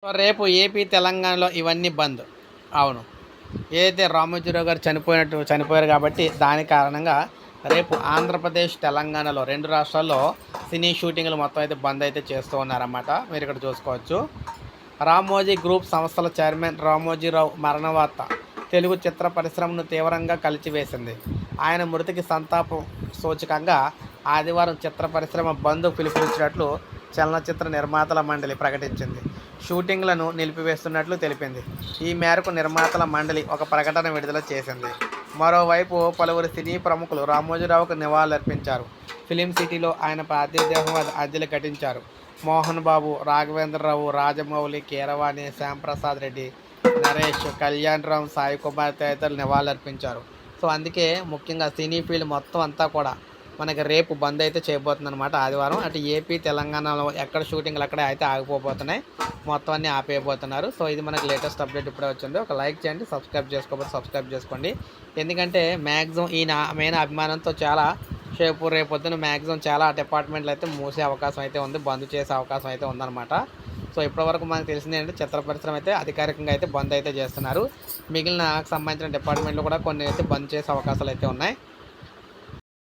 So రేపు AP, తెలంగాణలో ఇవన్నీ బంద్. అవును. ఏదైతే రామోజీరావు గారు చనిపోయారు కాబట్టి దాని కారణంగా రేపు ఆంధ్రప్రదేశ్, తెలంగాణలో 2 రాష్ట్రాల్లో సినీ షూటింగ్‌లు మొత్తం అయితే బంద్ అయితే చేస్తూ ఉన్నారన్నమాట. మీరిక్కడ చూసుకోవచ్చు. రామోజీ గ్రూప్ సంస్థల చైర్మన్ రామోజీరావు మరణ వార్త తెలుగు చిత్ర పరిశ్రమను తీవ్రంగా కలిచివేసింది. ఆయన మృతికి సంతాపం సూచకంగా ఆదివారం చిత్ర పరిశ్రమ బంద్ పిలుపునిచ్చినట్లు చలనచిత్ర నిర్మాతల మండలి ప్రకటించింది. షూటింగ్లను నిలిపివేస్తున్నట్లు తెలిపింది. ఈ మేరకు నిర్మాతల మండలి ఒక ప్రకటన విడుదల చేసింది. మరోవైపు పలువురు సినీ ప్రముఖులు రామోజీరావుకు నివాళులర్పించారు. ఫిలిం సిటీలో ఆయన పార్థివ దేహం అంజలి ఘటించారు. మోహన్ బాబు, రాఘవేంద్రరావు, రాజమౌళి, కీరవాణి, శ్యాంప్రసాద్ రెడ్డి, నరేష్, కళ్యాణ్ రామ్, సాయి కుమార్ తదితరులు నివాళులర్పించారు. సో అందుకే ముఖ్యంగా సినీ ఫీల్డ్ మొత్తం అంతా కూడా మనకి రేపు బంద్ అయితే చేయబోతుందన్నమాట. ఆదివారం అటు ఏపీ, తెలంగాణలో ఎక్కడ షూటింగ్లు అక్కడే అయితే ఆగిపోబోతున్నాయి. మొత్తం అన్నీ ఆపేయబోతున్నారు. సో ఇది మనకి లేటెస్ట్ అప్డేట్ ఇప్పుడే వచ్చింది. ఒక లైక్ చేయండి, సబ్స్క్రైబ్ చేసుకోకపోతే సబ్స్క్రైబ్ చేసుకోండి. ఎందుకంటే మ్యాక్సిమం ఈ నా మెయిన్ అభిమానంతో చాలా రేపొద్దున మ్యాక్సిమం చాలా డిపార్ట్మెంట్లు అయితే మూసే అవకాశం అయితే ఉంది, బంద్ చేసే అవకాశం అయితే ఉందన్నమాట. సో ఇప్పటివరకు మనకు తెలిసింది ఏంటంటే చిత్ర పరిశ్రమ అయితే అధికారికంగా అయితే బంద్ అయితే చేస్తున్నారు. మిగిలిన సంబంధించిన డిపార్ట్మెంట్లు కూడా కొన్ని అయితే బంద్ చేసే అవకాశాలు అయితే ఉన్నాయి.